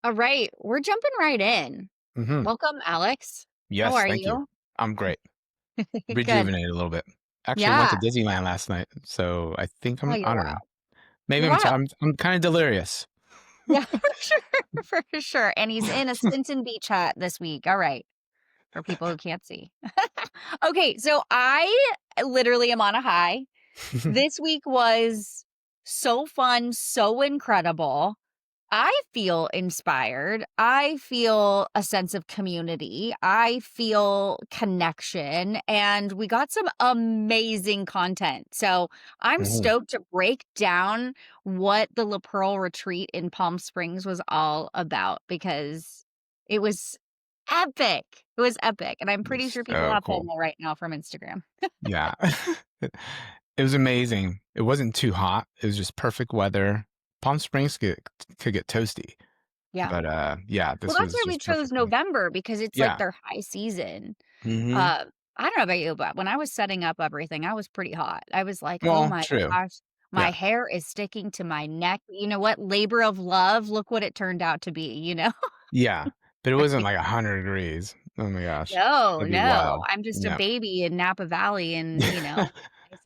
All right, we're jumping right in. Mhm. Welcome, Alex. How Yes, are thank you. you? I'm great. Good. Rejuvenated a little bit. Actually went to Yeah. Disneyland last night, so I think Oh, I you're don't know. wild. Maybe You're wild. I'm kinda delirious. Yeah, for sure. For sure. And he's in a Stinson Beach hat this week. All right. For people who can't see. Okay, so I literally am on a high. This week was so fun, so incredible. I feel inspired. I feel a sense of community. I feel connection, and we got some amazing content. So I'm Mhm. stoked to break down what the La Pearl retreat in Palm Springs was all about because it was epic. It was epic. And I'm pretty It's sure people so have cool. FOMO right now from Instagram. Yeah. It was amazing. It wasn't too hot. It was just perfect weather. Palm Springs could get toasty, Yeah. but, yeah, Well, this that's was why we just chose perfect for me. November because it's like Yeah. their high season. Mhm. I don't know about you, but when I was setting up everything, I was pretty hot. I was like, "Oh Well, my true. gosh, my Yeah. hair is sticking to my neck." You know what? Labor of love, look what it turned out to be, you know? Yeah, but it wasn't Right. like 100 degrees. Oh my gosh. No, That'd be no, wild. I'm just a Yeah. baby in Napa Valley and, nice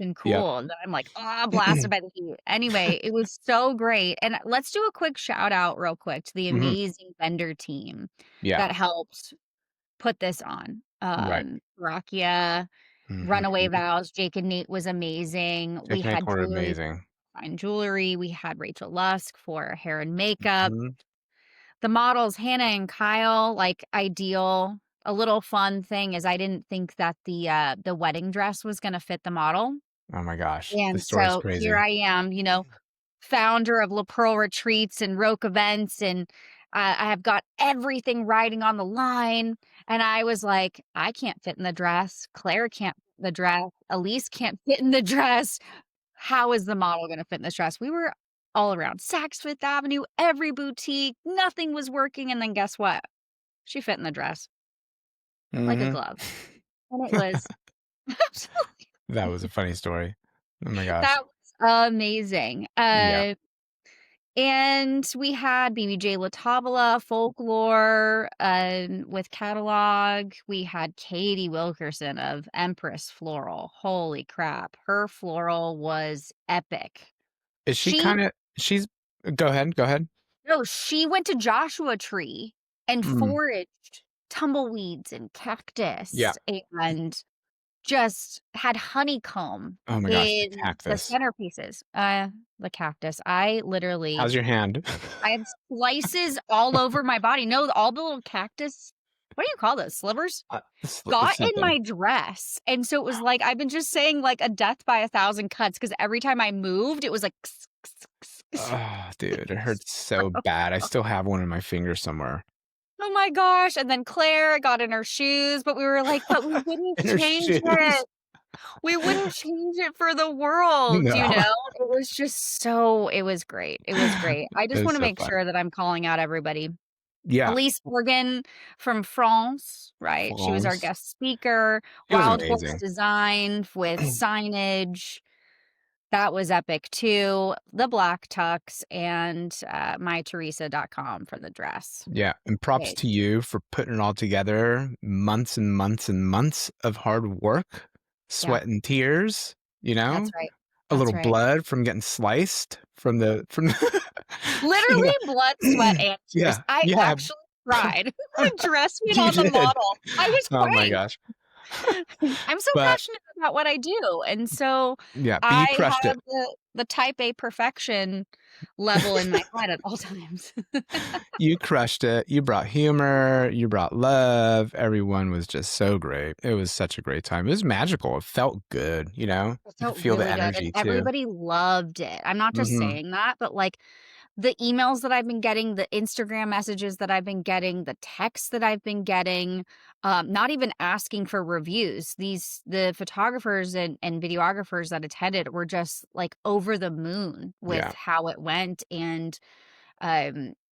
and Yep. cool, and then I'm like, "Ah, blasted by the heat." Anyway, it was so great, and let's do a quick shout out real quick to the Mhm. amazing vendor team Yeah, that helped put this on. right. Rakia, Mhm, Runaway mhm. Vows, Jake and Nate was amazing. We Technique had were jewelry, amazing. fine jewelry. We had Rachel Lusk for hair and makeup. Mhm. The models, Hannah and Kyle, like ideal. A little fun thing is I didn't think that the wedding dress was gonna fit the model. Oh my gosh, the And story's so here crazy. I am, founder of La Pearl Retreats and Roque Events, and I have got everything riding on the line. And I was like, I can't fit in the dress. Claire can't fit in the dress. Elise can't fit in the dress. How is the model going to fit in this dress? We were all around Saks Fifth Avenue, every boutique, nothing was working. And then guess what? She fit in the dress like a Mhm. glove. And it was absolutely, That was a funny story. Oh my gosh. that was amazing. Yeah. And we had BBJ LaTavola, Folklore, with Catalog. We had Katie Wilkerson of Empress Floral. Holy crap. Her floral was epic. Is she She kinda she's Go ahead, go ahead. no, she went to Joshua Tree and Mm. foraged tumbleweeds and Yeah. cactus and just had honeycomb Oh my gosh, the in the cactus. centerpieces. The cactus. I literally How's your hand? I have slices all over my body. No, all the little cactus what do you call those, slivers? Got in Something. my dress, and so it was like I've been just saying, like, a death by a thousand cuts because every time I moved, it was like Oh, dude, it hurts so bad. I still have one in my finger somewhere. Oh my gosh, and then Claire got in her shoes, but we were like, "But we wouldn't In her change shoes. it. We wouldn't change it for the world," you No. know? It was just so it was great. It was great. I It just was wanna so make funny. sure that I'm calling out everybody. Yeah. Elise Morgan from France, right? She was our France. guest speaker. It was Wild Horse amazing. Design with signage. That was epic too. The black tux and myteresa.com for the dress. Yeah, and props Okay. to you for putting it all together. Months and months and months of hard work, Yeah, sweat and tears, you that's know? right. A That's little right. blood from getting sliced from the you Literally blood, sweat, know? and tears. Yeah, I yeah. actually cried when dress went You on the did. model. I was Oh my crying. gosh. I'm so But passionate about what I do, and so yeah, but you I crushed it. have the type A perfection level in my head at all times. You crushed it. You brought humor, you brought love. Everyone was just so great. It was such a great time. It was magical. It felt good, you know? It You could felt feel the really good, and energy too. everybody loved it. I'm not just Mhm. saying that, but, like, the emails that I've been getting, the Instagram messages that I've been getting, the texts that I've been getting, not even asking for reviews. The photographers and videographers that attended were just, like, over the moon with Yeah. how it went, and,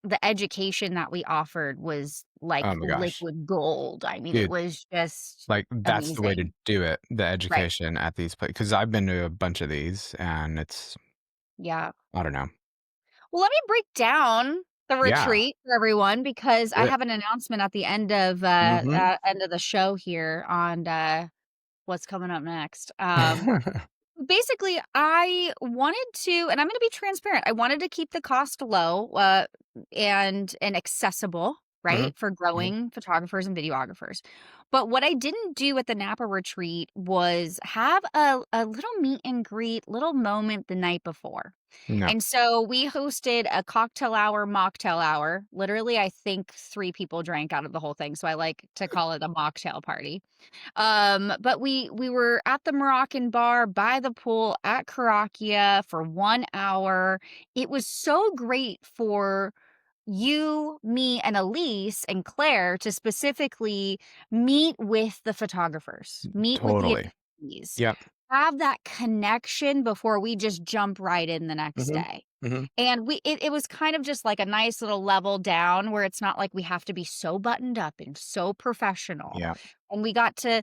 the education that we offered was Oh like my gosh. liquid gold. I mean, it Dude, was just like, that's the way to amazing. do it, the Right. education at these places. Because 'cause I've been to a bunch of these, and it's Yeah. I don't know. Well, let me break down the Yeah. retreat for everyone because I Good. have an announcement at the Mhm. end of the show here on, what's coming up next. Basically, I wanted to and I'm gonna be transparent, I wanted to keep the cost low, and accessible, Mhm. right, for Mhm. growing photographers and videographers. But what I didn't do at the Napa retreat was have a little meet and greet, little moment the night before. No. And so we hosted a cocktail hour, mocktail hour. Literally, I think 3 people drank out of the whole thing, so I like to call it a mocktail party. But we were at the Moroccan bar by the pool at Karakia for 1 hour. It was so great for you, me, and Elise and Claire to specifically meet with the photographers, meet with the Totally. attendees, Yep. have that connection before we just jump right in the next Mhm. day. Mhm. And it was kind of just like a nice little level down where it's not like we have to be so buttoned up and so professional. Yeah. And we got to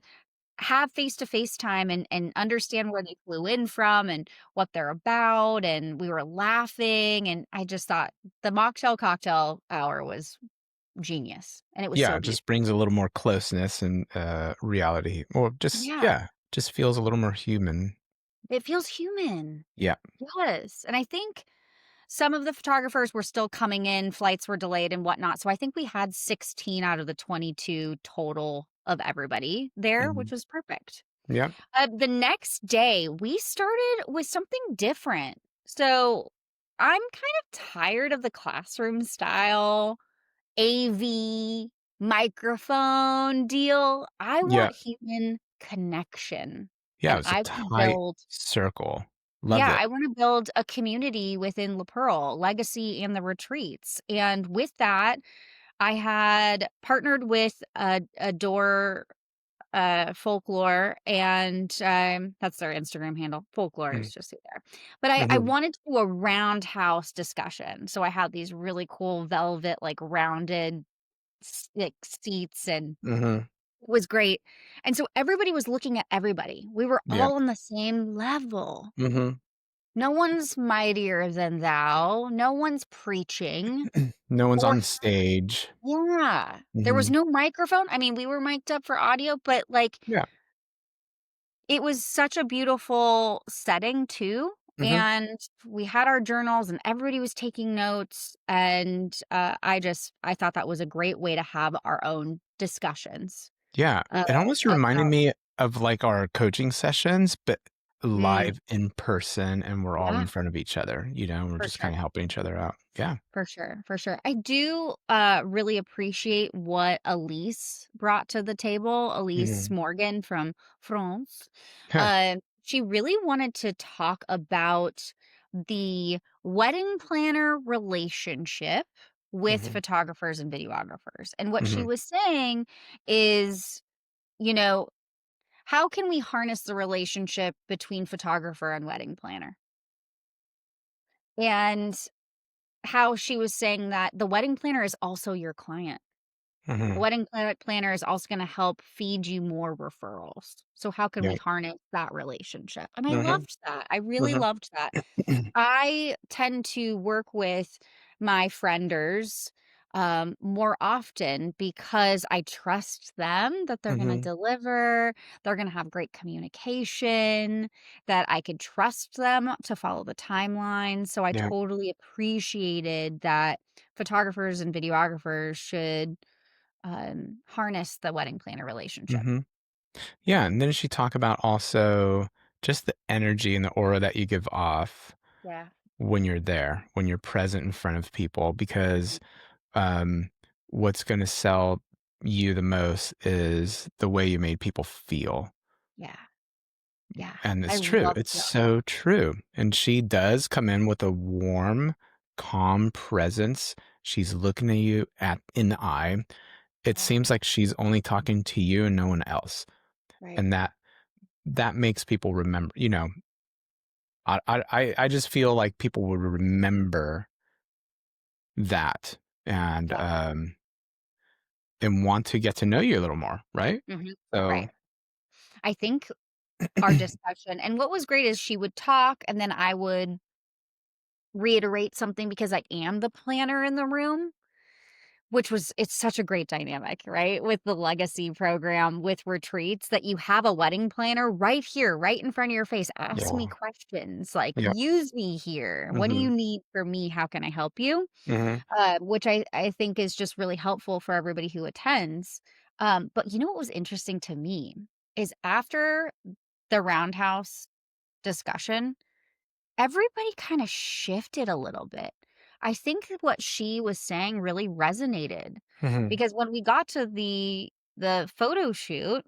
have face-to-face time and understand where they flew in from and what they're about, and we were laughing, and I just thought the mocktail cocktail hour was genius, and it was Yeah, so it beautiful. just brings a little more closeness and, reality, or just Yeah, yeah, just feels a little more human. it feels human. Yeah. Yes, and I think some of the photographers were still coming in, flights were delayed and whatnot, so I think we had 16 out of the 22 total of everybody there, which Mhm. was perfect. Yep. The next day, we started with something different. So I'm kind of tired of the classroom style, AV, microphone deal. I Yeah. want human connection. Yeah, it And was a I want to tight build, circle. Loved yeah, it. I want to build a community within La Pearl, Legacy and the retreats. And with that, I had partnered with a door folklore and that's their Instagram handle. Folklore Mm. is just there. But I Mhm. wanted to do a roundhouse discussion. So I had these really cool velvet, like rounded like seats and Mhm. it was great. And so everybody was looking at everybody. We were Yeah. all on the same level. Mhm. No one's mightier than thou. No one's preaching No one's or on stage. yeah. There was Mhm. no microphone. I mean, we were mic'd up for audio, but like Yeah. it was such a beautiful setting too, Mhm. and we had our journals and everybody was taking notes, and, I thought that was a great way to have our own discussions, Yeah. It almost reminded about me of, like, our coaching sessions, but mm, live in person, and we're all in yeah, front of each other, and we're for just sure. kinda helping each other out. Yeah. For sure, for sure. I do really appreciate what Elise brought to the table. Elise Mhm. Morgan from France. Huh. She really wanted to talk about the wedding planner relationship with Mhm. photographers and videographers. And what she Mhm. was saying is, you know, how can we harness the relationship between photographer and wedding planner? And how she was saying that the wedding planner is also your client. The Mhm. wedding planner is also gonna help feed you more referrals. So how can we Yeah. harness that relationship? And I Mhm. loved that. I really Mhm. loved that. I tend to work with my frienders, more often because I trust them that they're gonna Mhm. deliver, they're gonna have great communication, that I could trust them to follow the timeline, so I Yeah. totally appreciated that photographers and videographers should, harness the wedding planner relationship. Mhm. Yeah, and then she talk about also just the energy and the aura that you give off Yeah. when you're there, when you're present in front of people, because um, what's going to sell you the most is the way you made people feel. Yeah, yeah. And I it's true. love It's feeling so true. And she does come in with a warm, calm presence. She's looking at you in the eye. It yeah, seems like she's only talking to you and no one else. right. And that makes people remember, I just feel like people would remember that and Yeah. um and want to get to know you a little more, right? Mhm. So Right. I think our discussion and what was great is she would talk and then I would reiterate something because I am the planner in the room, which was it's such a great dynamic, right? With the legacy program, with retreats, that you have a wedding planner right here, right in front of your face. Ask me Yeah. questions, like, Yeah. use me here. What do Mhm. you need from me? How can I help you? Mhm. Which I think is just really helpful for everybody who attends. But you know what was interesting to me is after the roundhouse discussion, everybody kind of shifted a little bit. I think that what she was saying really resonated Mhm. because when we got to the photo shoot,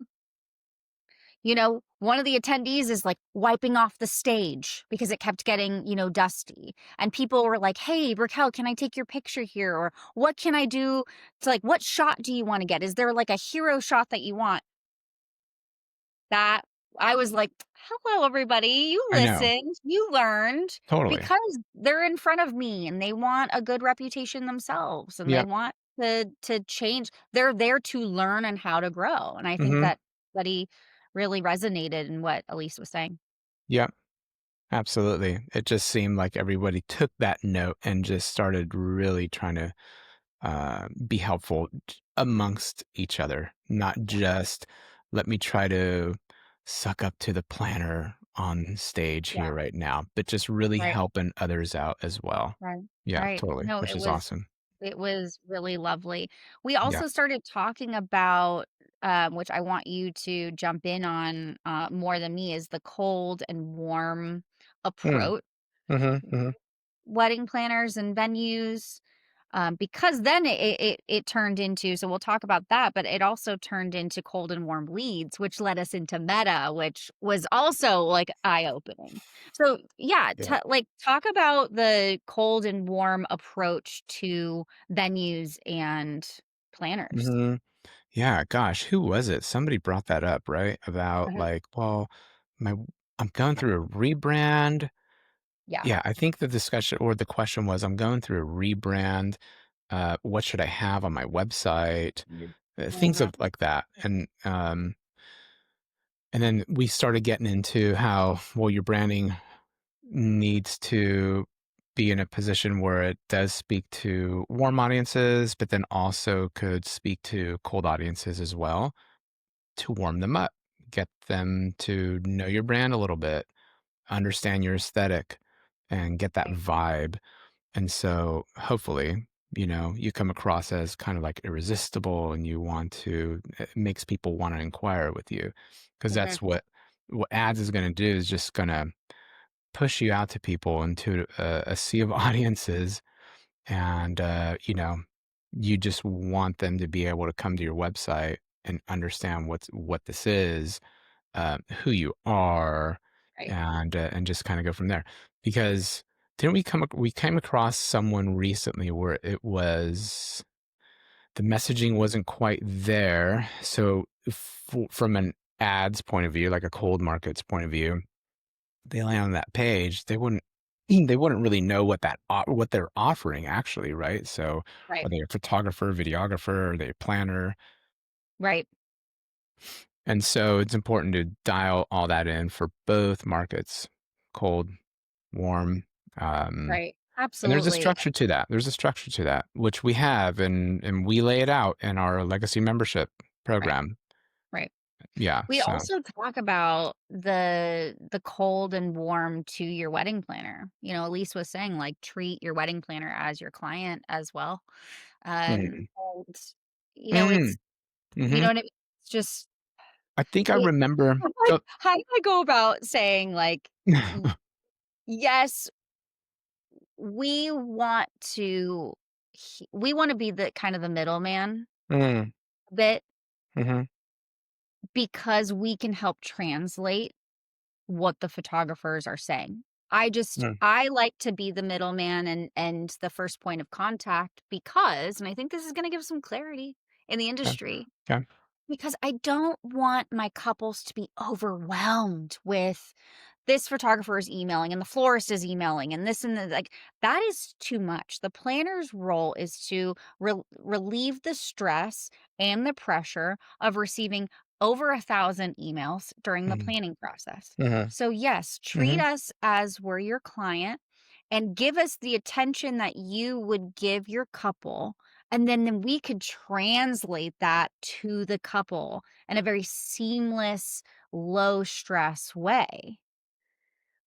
one of the attendees is like wiping off the stage because it kept getting, dusty. And people were like, "Hey, Raquel, can I take your picture here?" Or "What can I do?" It's like, "What shot do you want to get? Is there like a hero shot that you want?" That I was like, "Hello, everybody. You I know. listened, you learned," Totally. because they're in front of me and they want a good reputation themselves and they Yeah. want to change. They're there to learn and how to grow. And I think Mhm. that he really resonated in what Elise was saying. Yeah. Absolutely. It just seemed like everybody took that note and just started really trying to be helpful amongst each other, not Yeah, just let me try to suck up to the planner on stage here yeah, right now, but just really right, helping others out as well. right, Yeah, right. totally, No, which it is was awesome. it was really lovely. We Yeah. also started talking about, which I want you to jump in on, more than me, is the cold and warm Mm. approach. Mhm. Mhm. Wedding planners and venues, because then it turned into, so we'll talk about that, but it also turned into cold and warm leads, which led us into Meta, which was also, like, eye-opening. So, yeah, Yeah. talk about the cold and warm approach to venues and planners. Mhm. Yeah, gosh, who was it? Somebody brought that up, right? About Uh-huh. like, well, my I'm going through a rebrand. Yeah. Yeah, I think the discussion or the question was, I'm going through a rebrand. What should I have on my website? Things Mhm. of like that. And then we started getting into how, well, your branding needs to be in a position where it does speak to warm audiences, but then also could speak to cold audiences as well to warm them up, get them to know your brand a little bit, understand your aesthetic, and get that Right. vibe. And so hopefully, you come across as kind of like irresistible and you want to, it makes people want to inquire with you because Mhm. that's what ads is going to do is just going to push you out to people into a sea of audiences. And, you just want them to be able to come to your website and understand what this is, who you are, Right. and just kind of go from there. Because didn't we came across someone recently where it was the messaging wasn't quite there. So from an ads point of view, like a cold markets point of view, they land on that page, they wouldn't really know what they're offering actually, right? So Right. are they a photographer, videographer, are they a planner? Right. And so it's important to dial all that in for both markets, cold, warm. Um, Right. and there's a Absolutely. structure to that. There's a structure to that, which we have, and we lay it out in our legacy membership Right. program. Right. Yeah. We So, also talk about the cold and warm to your wedding planner. Elise was saying, like, treat your wedding planner as your client as well. mm, And, mm, it's you hmm know what I mean? It's just I think I it remember. like, So, how do I go about saying, like, y yes, we want to we wanna be the kind of the middleman mm, a bit hmm because we can help translate what the photographers are saying. I like to be the middleman and the first point of contact because, and I think this is gonna give some clarity in the okay, industry, okay, because I don't want my couples to be overwhelmed with this photographer is emailing and the florist is emailing and this and the, like, that is too much. The planner's role is to relieve the stress and the pressure of receiving over 1,000 emails during the mm-hmm, planning process. hmm So yes, treat hmm us as we're your client and give us the attention that you would give your couple. And then we could translate that to the couple in a very seamless, low stress way.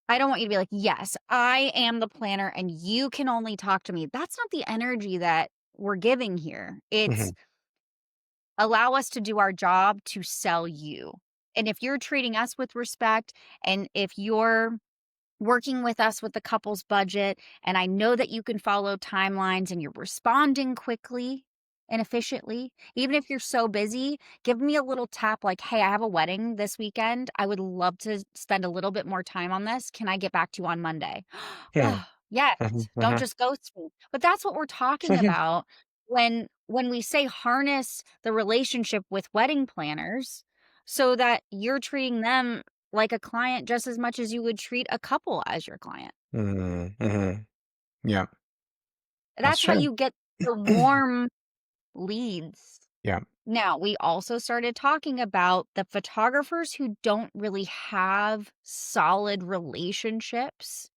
I don't want you to be like, yes, I am the planner and you can only talk to me. That's not the energy that we're giving here. It's Mhm. allow us to do our job to sell you. And if you're treating us with respect, and if you're working with us with the couple's budget, and I know that you can follow timelines and you're responding quickly and efficiently, even if you're so busy, give me a little tap like, hey, I have a wedding this weekend. I would love to spend a little bit more time on this. Can I get back to you on Monday? Yeah. Oh, yes. Mhm, Don't mhm. just ghost me. But that's what we're talking about when we say harness the relationship with wedding planners so that you're treating them like a client just as much as you would treat a couple as your client. Mhm, mhm. Yeah, that's That's how true. you get the warm leads. Yeah, Now, we also started talking about the photographers who don't really have solid relationships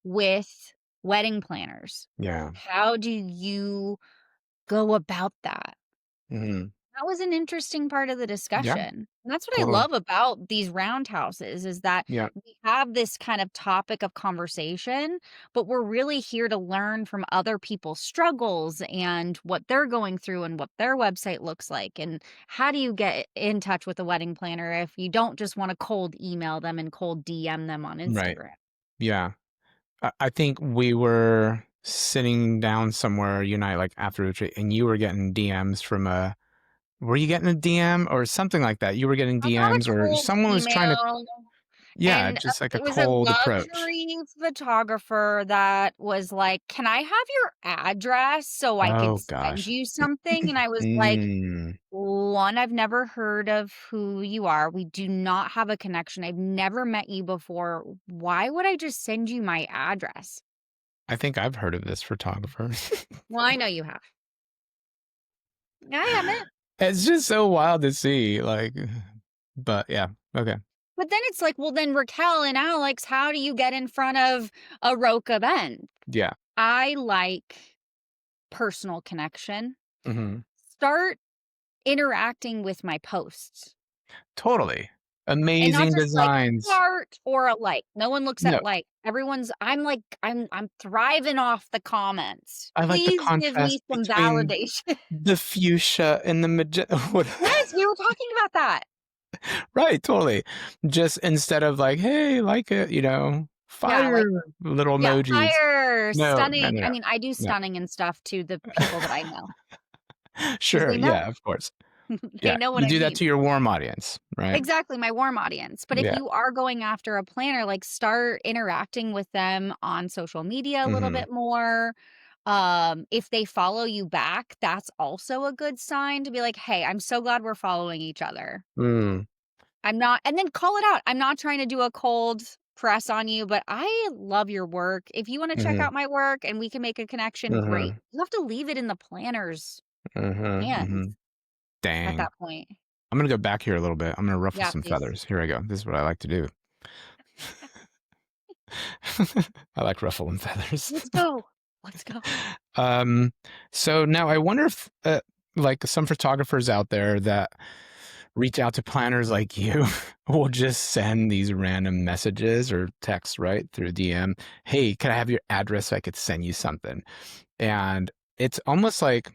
with wedding planners. yeah. How do you go about that? Mhm. That was an interesting part of the Yeah, discussion. And that's what I totally. love about these roundhouses is that Yeah. we have this kind of topic of conversation, but we're really here to learn from other people's struggles and what they're going through and what their website looks like. And how do you get in touch with a wedding planner if you don't just want to cold email them and cold DM them on Right. Instagram? Yeah. I think we were sitting down somewhere, you and I, like, after a retreat, and you were getting DMs from a were you getting a DM or something like that? You were getting I got a DMs or cold someone was trying to email. yeah, And, just like a it was a cold approach. luxury photographer that was like, "Can I have your address so I could Oh send gosh. you something?" And I was like, Mm. 1, I've never heard of who you are. We do not have a connection. I've never met you before. Why would I just send you my address?" I think I've heard of this photographer. Well, I know you have. I haven't. It's just so wild to see, like, but yeah, okay. But then it's like, well, then Raquel and Alex, how do you get in front of a Roca Bend? Yeah. I like personal connection. Mhm. Start interacting with my posts, Totally. and not Amazing just like designs. heart or a like. No one looks No, at like. Everyone's I'm like, I'm thriving off the comments. I like the Please give contrast me some between validation. the fuchsia and the what Yes, we were talking about that. right, totally. Just instead of like, "Hey, like it," Yeah, fire like, little yeah, emojis. fire, No, no, stunning. no, I no. mean, I do No. stunning and stuff to the people that I know because Sure, they know. yeah, of course. They Yeah, know what you I do that mean. to your warm audience, right? Exactly, my warm audience. But if Yeah. you are going after a planner, like start interacting with them on social media a little Mhm. bit more. If they follow you back, that's also a good sign to be like, "Hey, I'm so glad we're following each other. Mm. I'm not," and then call it out. "I'm not trying to do a cold press on you, but I love your work. If you wanna check Mhm. out my work and we can make a connection, great." Mhm. You have to leave it in the planner's Mhm. hands Mhm. at Dang. that point. I'm gonna go back here a little bit. I'm gonna ruffle Yeah, some please. feathers. Here I go. This is what I like to do. I like ruffling feathers. Let's go. Let's go. Um, so now I wonder if, like some photographers out there that reach out to planners like you will just send these random messages or texts right through DM. Hey, can I have your address so I could send you something? And it's almost like,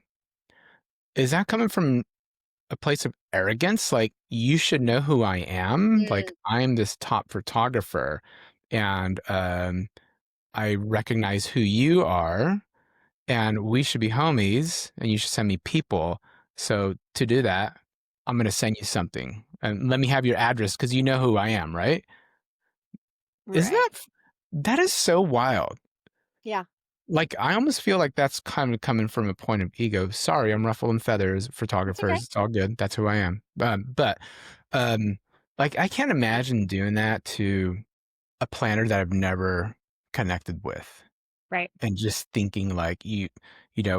is that coming from a place of arrogance? Like you should know who I am. Like Mm, I'm this top photographer, and I recognize who you are and we should be homies and you should send me people. So to do that, I'm going to send you something and let me have your address because you know who I am, right? Isn't right. that is so wild. Yeah, Like, I almost feel like that's kind of coming from a point of ego. Sorry, I'm ruffling feathers, it's okay. photographers. It's all good. That's who I am. Um, like, I can't imagine doing that to a planner that I've never connected with. Right. And just thinking like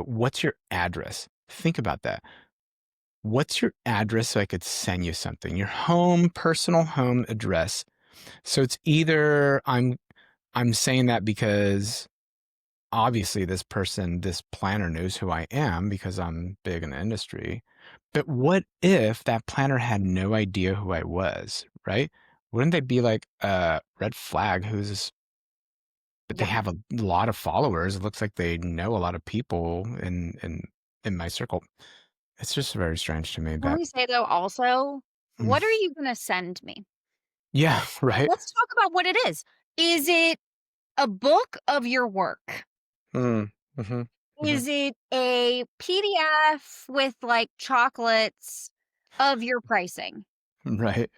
what's your address? Think about that. What's your address so I could send you something? Your home, personal home address. So it's either I'm saying that because obviously this person, this planner knows who I am because I'm big in the industry. But what if that planner had no idea who I was, right? Wouldn't they be like, red flag, who's this? But they Yeah. have a lot of followers. It looks like they know a lot of people in my circle. It's just very strange to me Can that we say, though, also, mm, what are you gonna send me? yeah, Like, right? let's talk about what it is. Is it a book of your work? Mm, mhm, mhm, Is it a PDF with, like, chocolates of your pricing? right.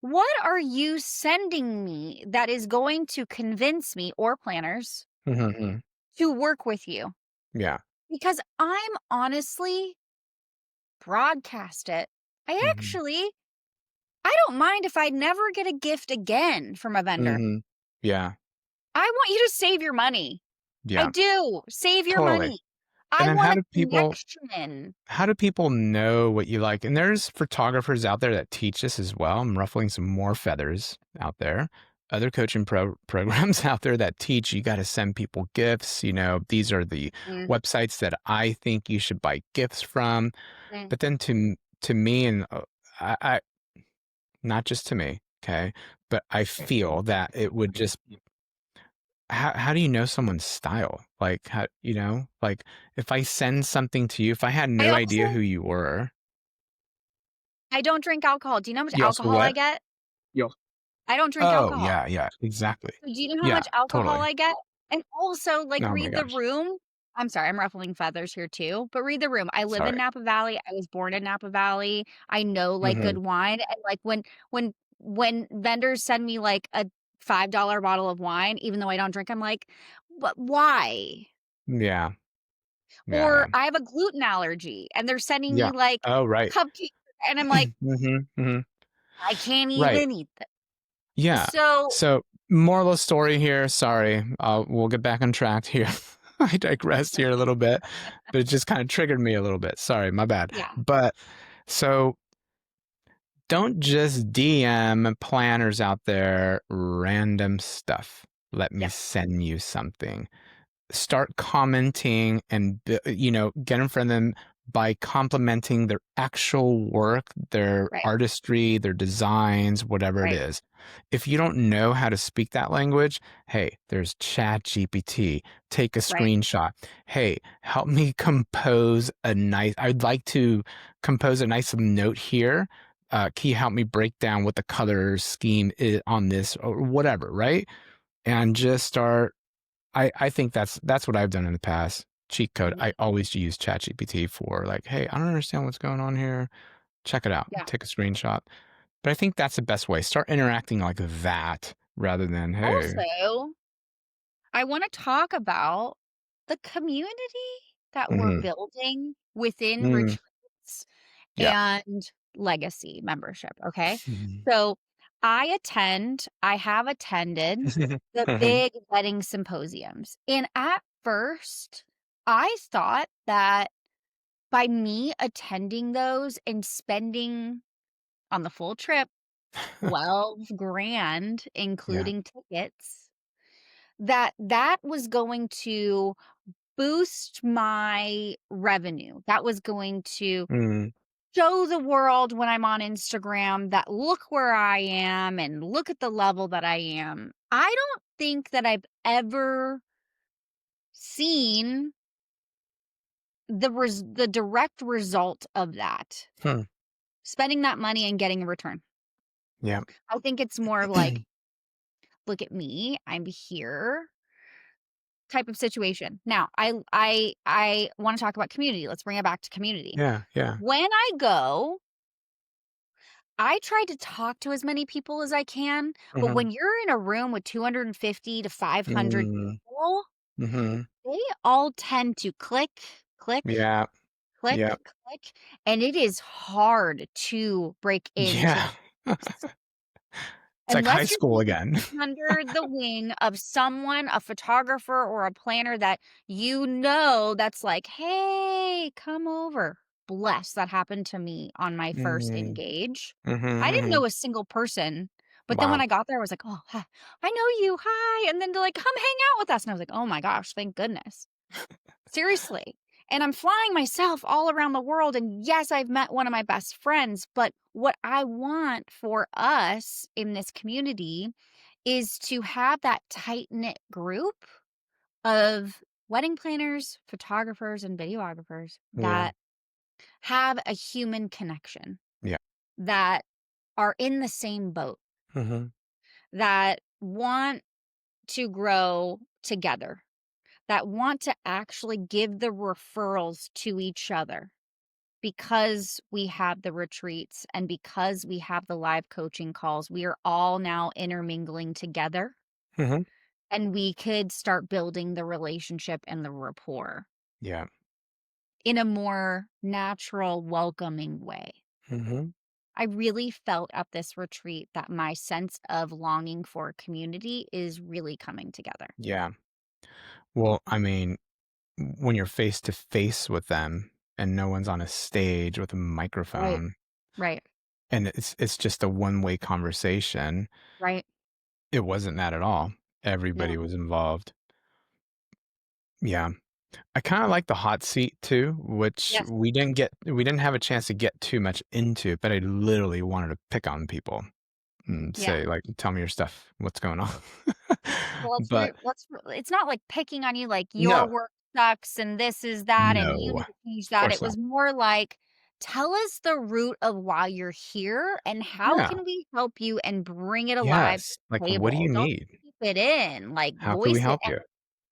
What are you sending me that is going to convince me, or planners, Mhm, mhm. to work with you? Yeah. Because I'm honestly broadcast it. Mhm, I don't mind if I never get a gift again from a vendor. mhm. Yeah, I want you to save your money. I yeah, do. Save your totally. money. And I then want a connection. how do people know what you like? And there's photographers out there that teach this as well. I'm ruffling some more feathers out there. Other coaching programs out there that teach you got to send people gifts. You know, these are the Mm, websites that I think you should buy gifts from. mm. But then to me, and I not just to me, okay, but I feel that it would just how do you know someone's style? Like, how, you know, like if I send something to you, if I had I no idea also who you were, I don't drink alcohol. Do you know how much you also alcohol I what? get? You I don't drink Oh, alcohol. yeah, yeah, exactly. So do you know how Yeah, much alcohol totally. I get? And also, like, Oh my read the gosh. room. I'm sorry, I'm ruffling feathers here too, but read the room. I live in Sorry. Napa Valley. I was born in Napa Valley. I know, like, Mhm. good wine, and, like, when vendors send me, like, a $5 bottle of wine, even though I don't drink, I'm like, "But why?" Yeah. Yeah, Or yeah. I have a gluten allergy, and they're sending Yeah. me, like, Oh, right. cupcakes, and I'm like, Mhm, mhm. "I can't Right. even eat them." Yeah. So So, moral of the story here, sorry, we'll get back on track here. I digressed here a little bit, but it just kinda triggered me a little bit. Sorry, my bad. yeah, But so don't just DM planners out there random stuff. Let me yeah, send you something. Start commenting and you know, get in front of them by complimenting their actual work, their right, artistry, their designs, whatever it right, is. If you don't know how to speak that language, hey, there's Chat GPT. Take a right, screenshot. Hey, help me compose a nice, I'd like to compose a nice note here. Can you help me break down what the color scheme is on this or whatever, right? And just start I think that's what I've done in the past. Cheat code. mhm, I always use ChatGPT for like, hey, I don't understand what's going on here. Check it out. yeah. Take a screenshot. But I think that's the best way. Start interacting like that rather than, hey, Also, I wanna talk about the community that we're mm-hmm, building within mm, retreats yeah. and legacy membership, okay? Mhm. So, I have attended the Mhm. big wedding symposiums, and at first, I thought that by me attending those and spending on the full trip 12 grand, Yeah. including tickets, that was going to boost my revenue. That was going to Mm, show the world when I'm on Instagram that look where I am and look at the level that I am. I don't think that I've ever seen the direct result of that. hmm, Spending that money and getting a return. yeah. I think it's more of like, look at me, I'm here type of situation. Now, I wanna talk about community. Let's bring it back to community. Yeah. Yeah. When I go, I try to talk to as many people as I can, but Hmm. when you're in a room with 250 to 500 Mm, people, hmm. they all tend to click, click, Yeah. click, Yeah. click, and it is hard to break into Yeah. that space. It's like high Unless you're school taking again. under the wing of someone, a photographer or a planner that you know that's like, "Hey, come over." Bless, that happened to me on my first Mm, Engage. mhm, I didn't mhm. know a single person, But then when Wow. I got there, I was like, "Oh, hi, I know you. Hi." And then they're like, "Come hang out with us." And I was like, "Oh my gosh, thank goodness." Seriously. And I'm flying myself all around the world. And yes, I've met one of my best friends. But what I want for us in this community is to have that tight knit group of wedding planners, photographers, and videographers Yeah. that have a human connection, Yeah. that are in the same boat, Mhm. that want to grow together, that want to actually give the referrals to each other because we have the retreats and because we have the live coaching calls. We are all now intermingling together Mhm. and we could start building the relationship and the rapport Yeah. in a more natural, welcoming way. Mhm. I really felt at this retreat that my sense of longing for community is really coming together. Yeah. Well, I mean, when you're face to face with them and no one's on a stage with a Right. microphone Right. and it's just a one-way conversation, Right. it wasn't that at all. No. Everybody was involved. Yeah. I kinda like the hot seat too, which Yes. we didn't have a chance to get too much into, but I literally wanted to pick on people and Yeah. say, like, "Tell me your stuff. What's going on?" Well, But it's not like picking on you like your no, work sucks and this is that and you no, need to change of that. It course not. was more like, tell us the root of why you're here and how Yeah. can we help you and bring it alive to Yes. the Like, what do table. you Don't need? keep it in, like How can we voice it. help you?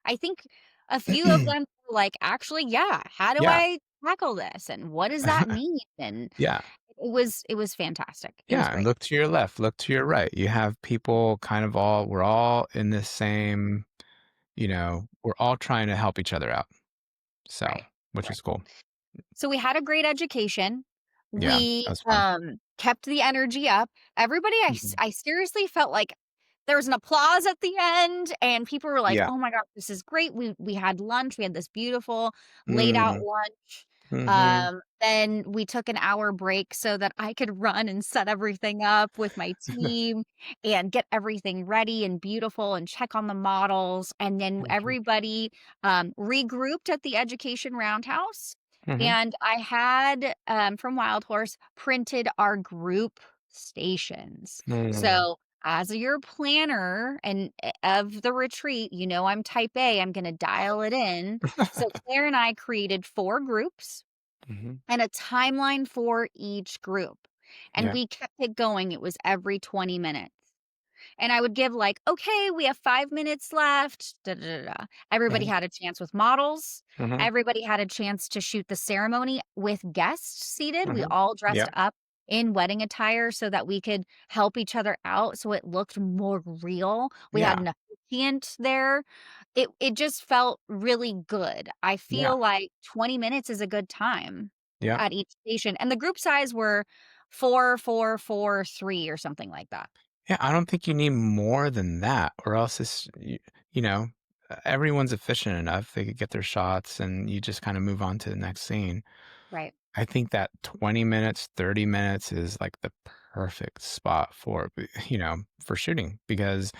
I think a few of them were like, "Actually, yeah, how do Yeah. I tackle this, and what does that mean?" And Yeah. it was fantastic. It was Yeah, and great. look to your left, look to your right. You have people kind of all we're all in the same, we're all trying to help each other out. So, Right, which right. is cool. So we had a great education. Yeah, We, that's fun. kept the energy up. Everybody Mhm. I seriously felt like there was an applause at the end, and people were like, Yeah. "Oh my god, this is great." We had lunch. We had this beautiful laid out Mm. lunch. Mhm. Then we took an hour break so that I could run and set everything up with my team and get everything ready and beautiful and check on the models. And then Mhm. everybody, regrouped at the education roundhouse, Mhm. and I had, from Wild Horse, printed our group stations. Mm. So, as your planner and of the retreat, I'm type A, I'm gonna dial it in. So Claire and I created 4 groups Mhm. and a timeline for each group, and Yeah. we kept it going. It was every 20 minutes. And I would give like, "Okay, we have 5 minutes left, da, da, da, da." Everybody Mhm. had a chance with models. Mhm. Everybody had a chance to shoot the ceremony with guests seated. We Mhm. all dressed Yep. up in wedding attire so that we could help each other out so it looked more real. We had Yeah. an officiant there. It just felt really good. I Yeah. feel like 20 minutes is a good time Yep. at each station, and the group size were 4, 4, 4, 3 or something like that. Yeah, I don't think you need more than that, or else you know, everyone's efficient enough. They could get their shots, and you just kind of move on to the next scene. Right. I think that 20 minutes, 30 minutes is like the perfect spot for, for shooting because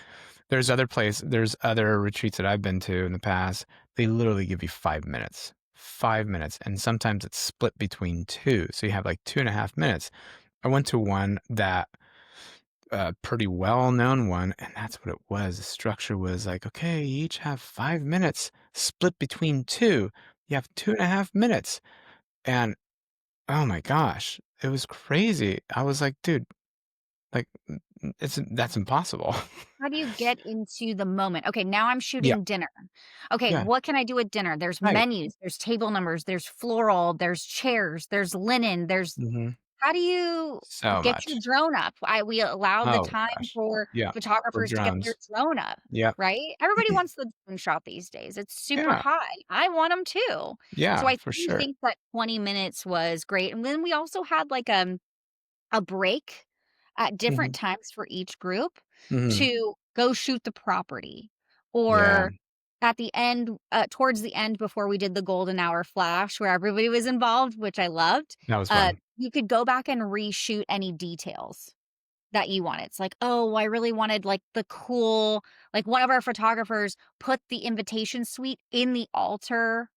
there's other retreats that I've been to in the past. They literally give you 5 minutes, 5 minutes. And sometimes it's split between two. So you have like 2.5 minutes. I went to one that pretty well known one, and that's what it was. The structure was like, okay, you each have 5 minutes split between two. You have 2.5 minutes. And oh my gosh, it was crazy. I was like, "Dude, like, that's impossible." How do you get into the moment? Okay, now I'm Yeah, shooting dinner. Okay, yeah, what can I do at dinner? There's right. menus, there's table numbers, there's floral, there's chairs, there's linen, there's Mhm. how do you So get your much. drone up? We allowed the Oh time gosh. for Yeah, for photographers to get their drones. drone up, Yep. right? Everybody wants the drone shot these days. It's super Yeah, high. I want them too. So yeah, I for do sure. think that 20 minutes was great. And then we also had like a break at different Mhm, times for each group mhm. to go shoot the property Yeah, or at the end towards the end before we did the golden hour flash where everybody was involved, which I loved. that was fun. You could go back and reshoot any details that you wanted. It's like, "Oh, I really wanted, like, the cool," like, one of our photographers put the invitation suite in the altar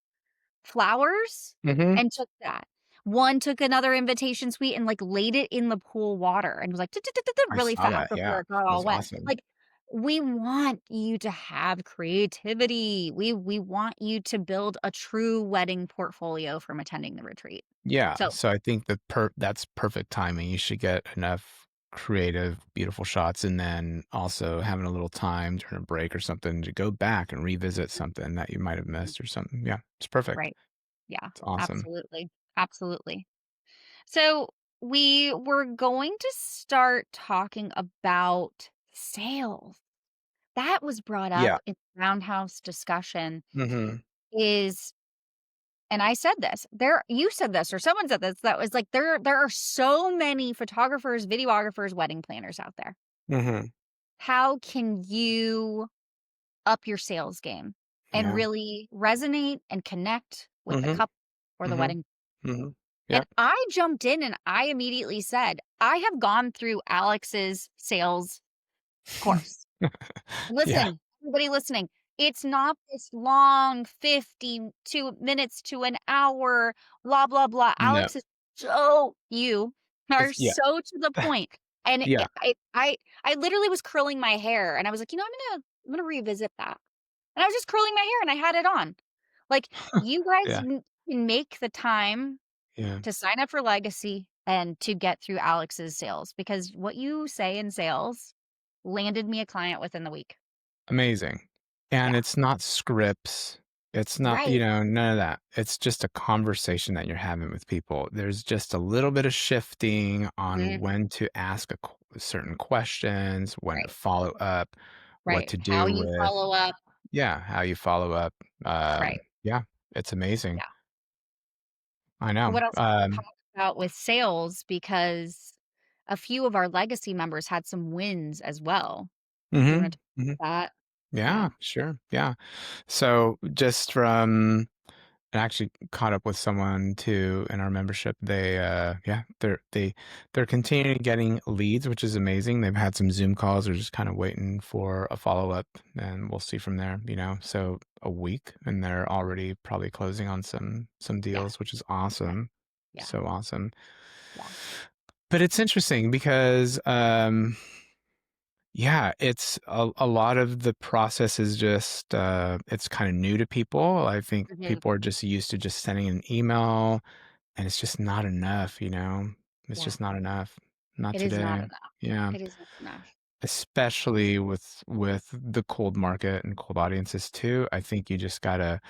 flowers Mhm. and took that. One took another invitation suite and, like, laid it in the pool water and was like, I really saw fast that, before yeah. it got It all was wet. awesome. Like, we want you to have creativity. We want you to build a true wedding portfolio from attending the retreat. Yeah, So so I think that's perfect timing. You should get enough creative, beautiful shots, and then also having a little time during a break or something to go back and revisit something that you might have mhm, missed or something. Yeah, it's perfect. right. Yeah, It's awesome. absolutely, absolutely. So we were going to start talking about sales. That was brought up Yeah. in roundhouse discussion Mhm. is and I said this, there you said this or someone said this that was like there are so many photographers, videographers, wedding planners out there. Mhm. How can you up your sales game and Yeah. really resonate and connect with the Mhm. couple or the Mhm. wedding? Mhm. And Yep. I jumped in and I immediately said, I have gone through Alex's sales course. Yeah. Listen, everybody listening, it's not this long 52 minutes to an hour, blah, blah, blah. No. Alex is so you are Yeah. so to the point. And Yeah. I literally was curling my hair and I was like, I'm gonna revisit that. And I was just curling my hair and I had it on. Like you guys Yeah. can make the time Yeah. to sign up for Legacy and to get through Alex's sales because what you say in sales landed me a client within the week. Amazing. And Yeah. it's not scripts. It's not, Right. none of that. It's just a conversation that you're having with people. There's just a little bit of shifting on Mhm. when to ask certain questions, when to Right. follow up, what Right. to How do you with, follow up. yeah, how you follow up. Right. Yeah, it's amazing. Yeah. I know. What else can we talk about with sales because a few of our Legacy members had some wins as well. You wanna Mhm, talk mhm. about that? Yeah, Yeah. sure. Yeah. So just from I actually caught up with someone too in our membership. Yeah, they're continuing getting leads, which is amazing. They've had some Zoom calls. They're just kind of waiting for a follow-up and we'll see from there. So a week and they're already probably closing on some Yeah. deals, which is Right. awesome. Yeah. So awesome. Yeah. But it's interesting because yeah, it's a lot of the process is just it's kind of new to people. I think Mhm. people are just used to just sending an email and it's just not enough. It's Yeah. just not enough. Not It is not today. enough. Yeah. It is not enough. Especially with the cold market and cold audiences too. I think you just gotta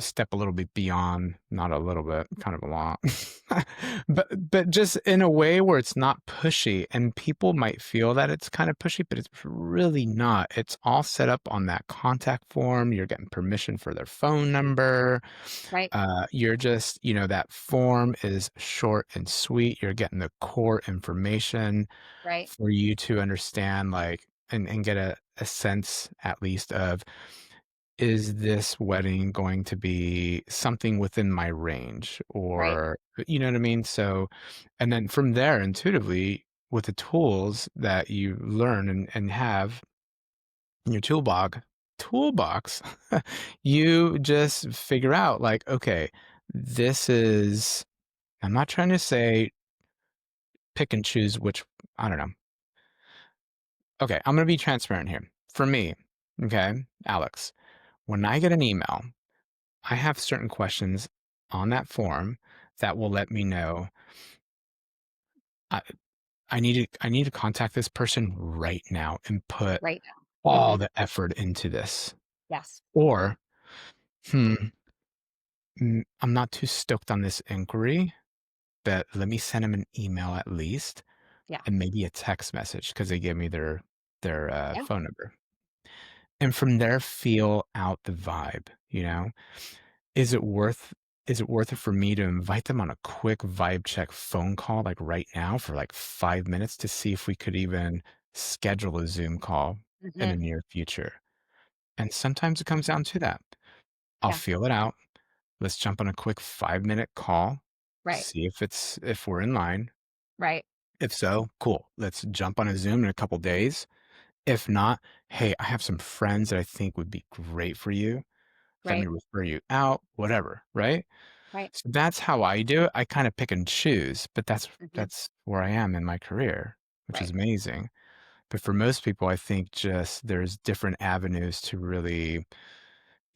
step a little bit beyond, not a little bit, kind of a lot. But just in a way where it's not pushy and people might feel that it's kind of pushy, but it's really not. It's all set up on that contact form. You're getting permission for their phone number. Right. You're just, that form is short and sweet. You're getting the core information Right. for you to understand, like, and get a sense at least of, is this wedding going to be something within my range? Right. Or, you know what I mean? So, and then from there, intuitively, with the tools that you learn and have in your toolbox, you just figure out like, okay, this is, I'm not trying to say pick and choose which, I don't know. Okay, I'm going to be transparent here. For me, okay, Alex, when I get an email, I have certain questions on that form that will let me know I, I need to contact this person right now and put Right now. all Mhm. the effort into this. Yes. Or, hmm, I'm not too stoked on this inquiry, but let me send them an email at least Yeah. and maybe a text message because they gave me their Yeah. phone number. And from there, feel out the vibe. Is it worth is it worth it for me to invite them on a quick vibe check phone call, like, right now for, like, 5 minutes to see if we could even schedule a Zoom call in the Mhm. near future? And sometimes it comes down to that. I'll Yeah. feel it out. Let's jump on a quick 5-minute call, Right. see if we're in line, Right. If so, cool. Let's jump on a Zoom in a couple days. If not, hey, I have some friends that I think would be great for you. Let me Right. refer you out, whatever, right? Right. So that's how I do it. I kind of pick and choose, but Mhm. that's where I am in my career, which is Right. amazing. But for most people, I think just there's different avenues to really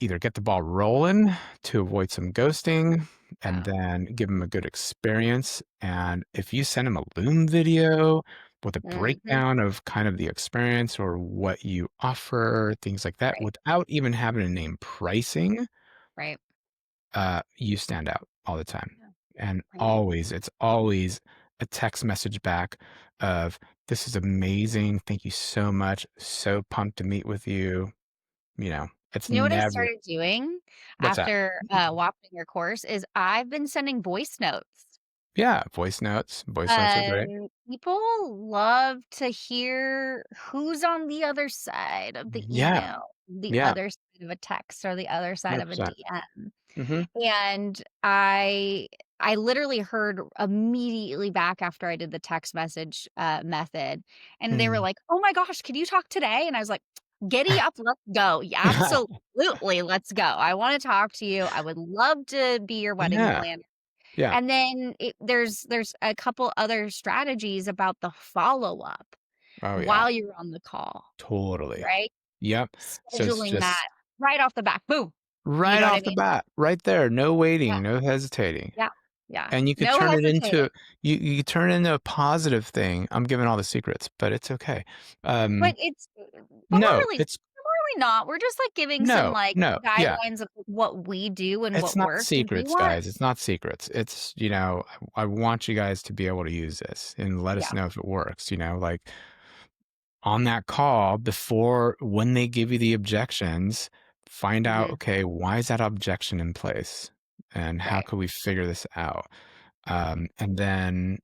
either get the ball rolling to avoid some ghosting and Yeah. then give them a good experience. And if you send them a Loom video with a Mhm. breakdown of kind of the experience or what you offer, things like that, Right. without even having to name pricing, Right. you stand out all the time. Yeah. And Right. always, it's always a text message back of, this is amazing. Thank you so much. So pumped to meet with you. You know, it's You know what I never, started doing what's that? after, watching your course is I've been sending voice notes. Yeah, voice notes. Voice notes are great. People love to hear who's on the other side of the Yeah, email, the yeah, other side of a text or the other side of a 100%. DM. Mhm, And I literally heard immediately back after I did the text message, method, and they were mhm. like, "Oh my gosh, can you talk today?" And I was like, "Giddy up, let's go. Yeah, absolutely, let's go. I wanna talk to you. I would love to be your wedding Yeah, planner." yeah. And then there's a couple other strategies about the follow-up Oh, yeah, while you're on the call, totally. right? Yep. So it's Scheduling that just right off the bat, boom. You right know what I off the mean? bat, right there, no Yeah, waiting, no hesitating. yeah, yeah. And you could No turn it hesitating. into you could turn it into a positive thing. I'm giving all the secrets, but it's okay. But Um, we're no, really it's not. We're just, like, giving some, no, like, no, yeah. guidelines of what we do and It's what not works, and we secrets, want guys. It's not secrets. It's, I want you guys to be able to use this and let us yeah, know if it works, like on that call before when they give you the objections, find out, mhm, okay, why is that objection in place? And how right, could we figure this out? And then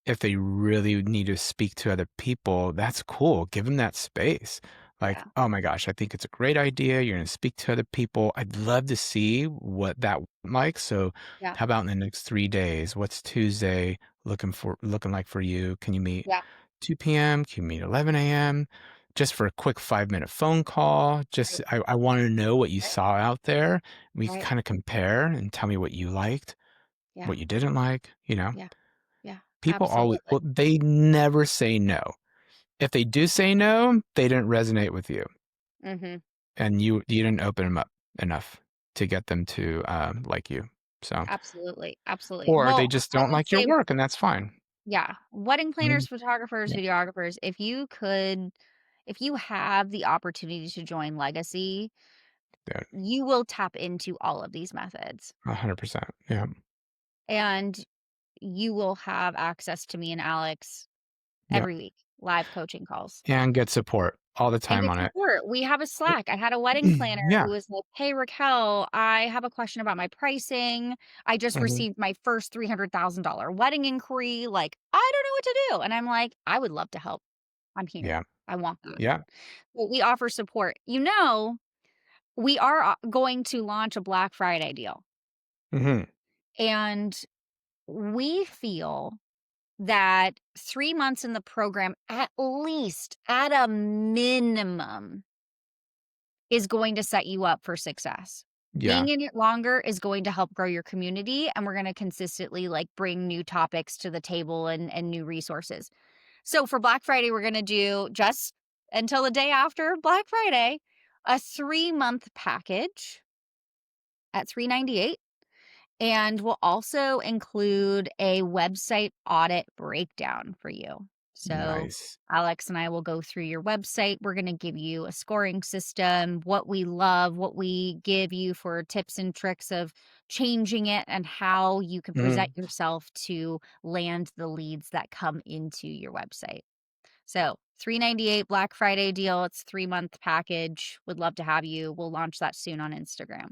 if they really need to speak to other people, that's cool. Give them that space. Like, yeah, oh my gosh, I think it's a great idea. You're going to speak to other people. I'd love to see what that like. So, yeah, how about in the next 3 days? What's Tuesday looking like for you? Can you meet yeah, 2 p.m.? Can you meet 11 a.m.? Just for a quick 5-minute phone call. Just right, I want to know what you right, saw out there. We can right, kind of compare and tell me what you liked, yeah, what you didn't like. yeah, yeah, People always absolutely, well, they never say no. If they do say no, they didn't resonate with you, mhm, and you didn't open them up enough to get them to, like you, so absolutely, absolutely. or they Well, just I don't would like your say work, and that's fine. yeah, wedding planners, Mm, photographers, yeah, videographers, if you have the opportunity to join Legacy, yeah, you will tap into all of these methods, 100%, yeah, and you will have access to me and Alex yeah, every week, live coaching calls, and get support all the and time get on it. support. We have a Slack. I had a wedding planner Yeah, who was like, "Hey, Raquel, I have a question about my pricing. I just mhm, received my first $300,000 wedding inquiry. Like, I don't know what to do." And I'm like, "I would love to help. I'm here. yeah, I want that." yeah, Well, we offer support. We are going to launch a Black Friday deal, mhm, and we feel that 3 months in the program, at least, at a minimum, is going to set you up for success. yeah, Being in it longer is going to help grow your community, and we're gonna consistently, like, bring new topics to the table and new resources. So for Black Friday, we're gonna do just until the day after Black Friday, a 3-month package at $398, and we'll also include a website audit breakdown for you. So nice, Alex and I will go through your website. We're going to give you a scoring system, what we love, what we give you for tips and tricks of changing it, and how you can present mhm. yourself to land the leads that come into your website. So, $398 Black Friday deal. It's 3-month package. Would love to have you. We'll launch that soon on Instagram.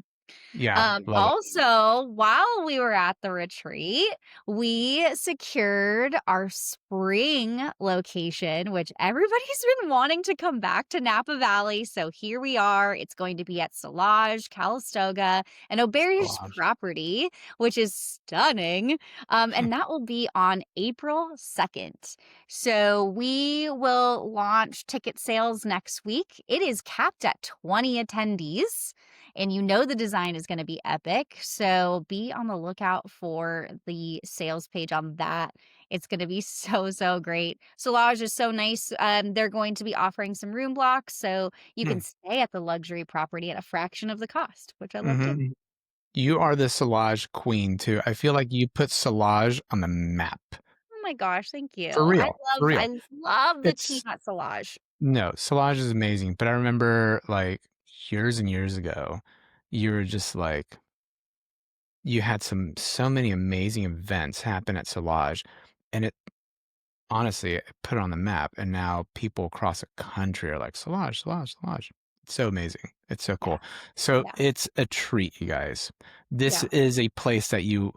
Yeah, love it. Also, while we were at the retreat, we secured our spring location, which everybody's been wanting to come back to Napa Valley. So here we are. It's going to be at Solage, Calistoga, and Auberge's Solange. property, which is stunning. And that will be on April 2nd. So we will launch ticket sales next week. It is capped at 20 attendees, and you know the design is going to be epic. So be on the lookout for the sales page on that. It's going to be so, so great. Solage is so nice. They're going to be offering some room blocks, so you can stay at the luxury property at a fraction of the cost, which I love too. Mm-hmm. You are the Solange queen too. I feel like you put Solange on the map. Oh my gosh, thank you. For I real. For love real. I love the team It's at Solage. no, Solange is amazing. But I remember like years and years ago, you were just like you had so many amazing events happen at Solange, and it honestly it put it on the map. And now people across the country are like Solange, Solange, Solange. It's so amazing. It's so Yeah, cool. So yeah, it's a treat, you guys. This yeah, is a place that you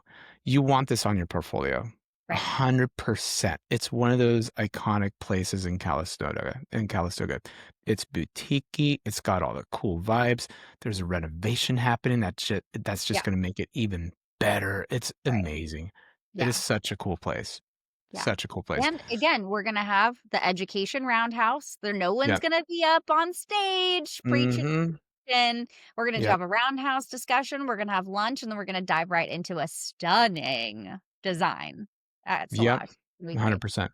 want this on your portfolio. right. 100%. It's one of those iconic places in Calistoga. In Calistoga, it's boutiquey. It's got all the cool vibes. There's a renovation happening that's Yeah, just going to make it even better. It's right. amazing. It is Yeah. such a cool place. Yeah. Such a cool place. And again, we're gonna have the education roundhouse. There no one's Yep. gonna be up on stage preaching. Mhm. And we're gonna Yep. have a roundhouse discussion. We're gonna have lunch, and then we're gonna dive right into a stunning design at Yep. Solage. It'll be great. 100%.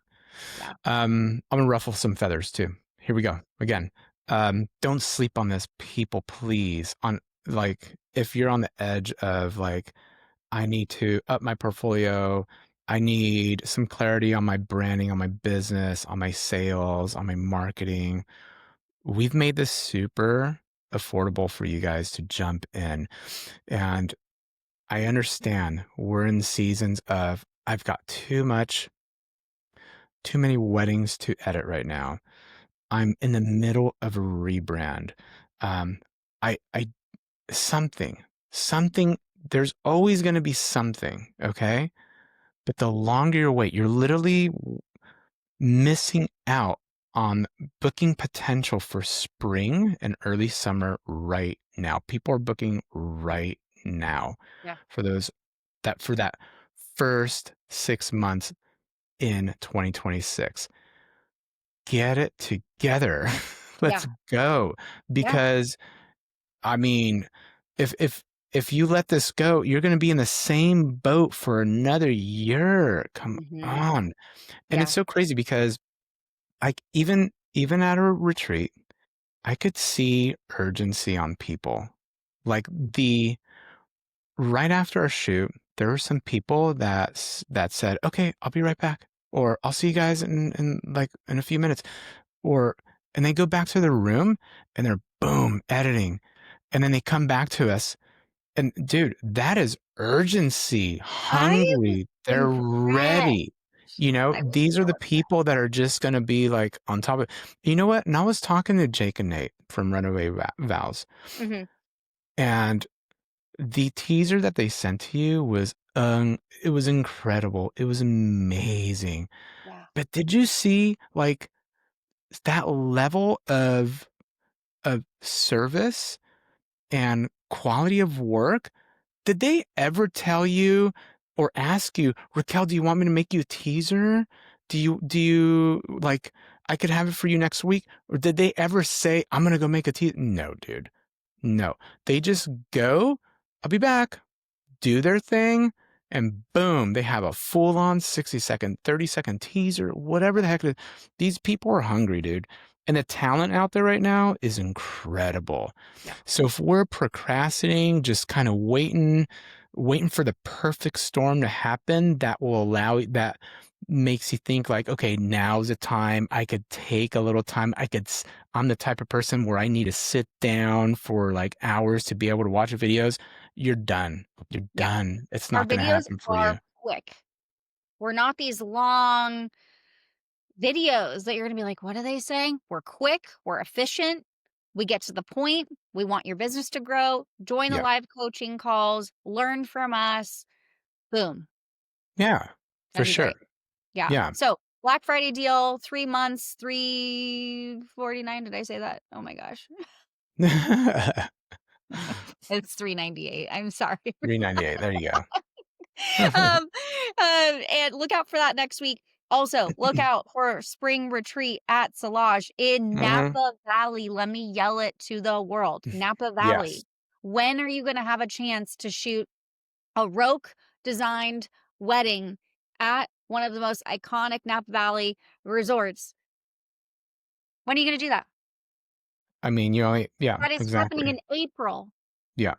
Yeah. I'm gonna ruffle some feathers too. Here we go. Again, don't sleep on this, people, please. On like, if you're on the edge of like, I need to up my portfolio, I need some clarity on my branding, on my business, on my sales, on my marketing. We've made this super affordable for you guys to jump in. And I understand we're in seasons of I've got too many weddings to edit right now. I'm in the middle of a rebrand. Um, I something, something. There's always going to be something, okay? But the longer you wait, you're literally missing out on booking potential for spring and early summer right now. People are booking right now Yeah. for that first 6 months in 2026. Get it together. Yeah. Let's go. Yeah. Because I mean, if if if you let this go, you're going to be in the same boat for another year. Come Mhm. on. And it's Yeah. so crazy because like even at a retreat, I could see urgency on people. Like the right after our shoot, there were some people that said, "Okay, I'll be right back," or "I'll see you guys in like in a few minutes," or and they go back to their room and they're boom editing, and then they come back to us and dude, that is urgency, I was hungry. They're impressed. ready. You know, I was these are so the impressed. people that are just gonna be like on top of. You know what? And I was talking to Jake and Nate from Runaway Vows, Mhm. and the teaser that they sent to you was it was incredible. It was amazing. Yeah. But did you see like that level of service and quality of work? Did they ever tell you or ask you, Raquel, do you want me to make you a teaser? Do you like I could have it for you next week? Or did they ever say, I'm gonna go make a teaser? No, dude. No. They just go, I'll be back, do their thing, and boom, they have a full on 60-second, 30-second teaser, whatever the heck it is. These people are hungry, dude. And the talent out there right now is incredible. Yeah. So if we're procrastinating, just kind of waiting for the perfect storm to happen, that makes you think like, okay, now's the time. I could take a little time. I'm the type of person where I need to sit down for like hours to be able to watch videos. You're done. You're Yeah. done. It's Our not going to videos happen for are you. quick. We're not these long videos that you're gonna be like, "What are they saying?" We're quick, we're efficient, We get to the point. We want your business to grow. Join the Yep. live coaching calls. Learn from us. Boom. Yeah, for That'd be sure. great. Yeah. Yeah. So Black Friday deal, 3 months, 349. Did I say that? Oh my gosh. It's 398. I'm sorry. 398. There you go. um, and look out for that next week. Also, look out for spring retreat at Solage in Mhm. Napa Valley. Let me yell it to the world. Napa Yes. Valley. When are you going to have a chance to shoot a Roke designed wedding at one of the most iconic Napa Valley resorts? When are you going to do that? I mean, you only yeah, That is happening exactly. in April. Yeah.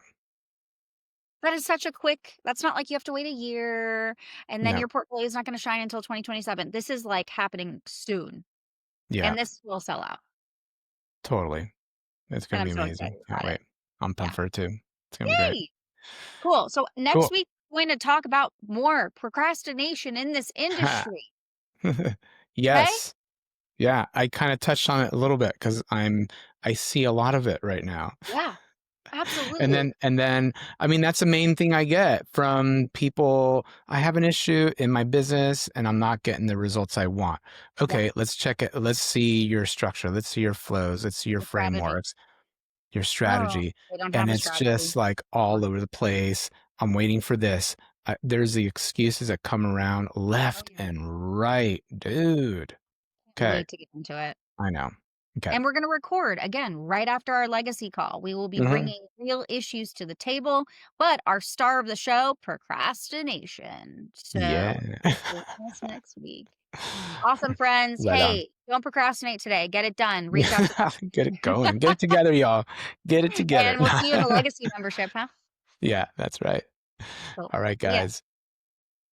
That is such a quick, that's not like you have to wait a year and then No. your portfolio is not going to shine until 2027. This is like happening soon Yeah, and this will sell out. totally. It's And gonna I'm be so amazing. excited Can't about it. wait. I'm pumped Yeah. for it too. It's gonna be great. Yay. Cool. So next Cool. week, we're going to talk about more procrastination in this industry. Okay. Yes. Yeah, I kinda touched on it a little bit because I see a lot of it right now. Yeah. And Absolutely. then, I mean, that's the main thing I get from people. I have an issue in my business and I'm not getting the results I want. Yeah. Okay, let's check it. Let's see your structure. Let's see your flows. Let's see your The strategy. frameworks, your Oh, strategy. they don't And have a it's strategy. just like all over the place. I'm waiting for this. There's the excuses that come around Oh, left yeah. and right, dude. Can't Okay, wait to get into it. I know. Okay. And we're going to record again right after our legacy call. We will be Hmm. bringing real issues to the table, but our star of the show, procrastination. So Yeah. join us next week. Awesome, friends. Right on. Hey, don't procrastinate today. Get it done. Reach out to Get it going. Get it together, y'all. Get it together. and we'll see you in the legacy membership, huh? Yeah, that's right. Cool. All right, See ya. guys.